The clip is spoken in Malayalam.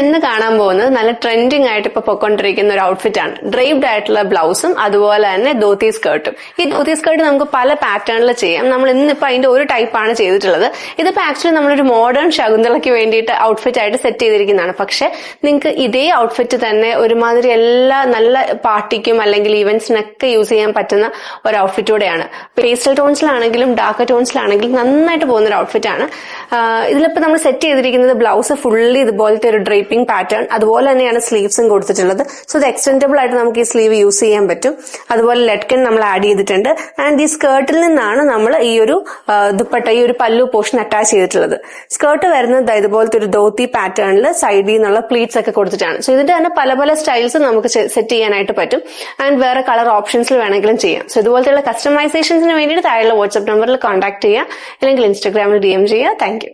ഇന്ന് കാണാൻ പോകുന്നത് നല്ല ട്രെൻഡിങ് ആയിട്ട് ഇപ്പൊ പൊയ്ക്കൊണ്ടിരിക്കുന്ന ഒരു ഔട്ട്ഫിറ്റ് ആണ്. ഡ്രൈപ്ഡ് ആയിട്ടുള്ള ബ്ലൗസും അതുപോലെ തന്നെ ധോത്തി സ്കേർട്ടും. ഈ ധോത്തി സ്കേർട്ട് നമുക്ക് പല പാറ്റേണിൽ ചെയ്യാം. നമ്മൾ ഇന്നിപ്പോ അതിന്റെ ഒരു ടൈപ്പാണ് ചെയ്തിട്ടുള്ളത്. ഇതിപ്പോ ആക്ച്വലി നമ്മളൊരു മോഡേൺ ശകുന്തളയ്ക്ക് വേണ്ടിയിട്ട് ഔട്ട്ഫിറ്റ് ആയിട്ട് സെറ്റ് ചെയ്തിരിക്കുന്നതാണ്. പക്ഷെ നിങ്ങൾക്ക് ഇതേ ഔട്ട്ഫിറ്റ് തന്നെ ഒരുമാതിരി എല്ലാ നല്ല പാർട്ടിക്കും അല്ലെങ്കിൽ ഈവന്റ്സിനൊക്കെ യൂസ് ചെയ്യാൻ പറ്റുന്ന ഒരു ഔട്ട്ഫിറ്റ് കൂടെയാണ്. പേസ്റ്റൽ ടോൺസിലാണെങ്കിലും ഡാർക്ക് ടോൺസിലാണെങ്കിലും നന്നായിട്ട് പോകുന്ന ഒരു ഔട്ട്ഫിറ്റ് ആണ്. ഇതിലിപ്പോ നമ്മൾ സെറ്റ് ചെയ്തിരിക്കുന്നത് ബ്ലൗസ് ഫുള്ളി ഇതുപോലത്തെ ഒരു ഡ്രേപ്പിംഗ് പാറ്റേൺ, അതുപോലെ തന്നെയാണ് സ്ലീവ്സും കൊടുത്തിട്ടുള്ളത്. സോ ഇത് എക്സ്റ്റെൻഡബിൾ ആയിട്ട് നമുക്ക് ഈ സ്ലീവ് യൂസ് ചെയ്യാൻ പറ്റും. അതുപോലെ ലെറ്റ്കൻ നമ്മൾ ആഡ് ചെയ്തിട്ടുണ്ട്. ആൻഡ് ഈ സ്കേർട്ടിൽ നിന്നാണ് നമ്മൾ ഈ ഒരു ദുപ്പട്ട, ഈ ഒരു പല്ലു പോർഷൻ അറ്റാച്ച് ചെയ്തിട്ടുള്ളത്. സ്കേർട്ട് വരുന്നത് ഇതുപോലത്തെ ഒരു ധോത്തി പാറ്റേണിൽ സൈഡിൽ നിന്നുള്ള പ്ലീറ്റ്സ് ഒക്കെ കൊടുത്തിട്ടാണ്. സോ ഇതിന്റെ തന്നെ പല പല സ്റ്റൈൽസ് നമുക്ക് സെറ്റ് ചെയ്യാനായിട്ട് പറ്റും. ആൻഡ് വേറെ കളർ ഓപ്ഷൻസിൽ വേണമെങ്കിലും ചെയ്യാം. സോ ഇതുപോലത്തെയുള്ള കസ്റ്റമൈസേഷൻസിന് വേണ്ടിയിട്ട് താഴെയുള്ള വാട്സ്ആപ്പ് നമ്പറിൽ കോൺടാക്ട് ചെയ്യുക, അല്ലെങ്കിൽ ഇൻസ്റ്റാഗ്രാമിൽ DM ചെയ്യുക. Thank you.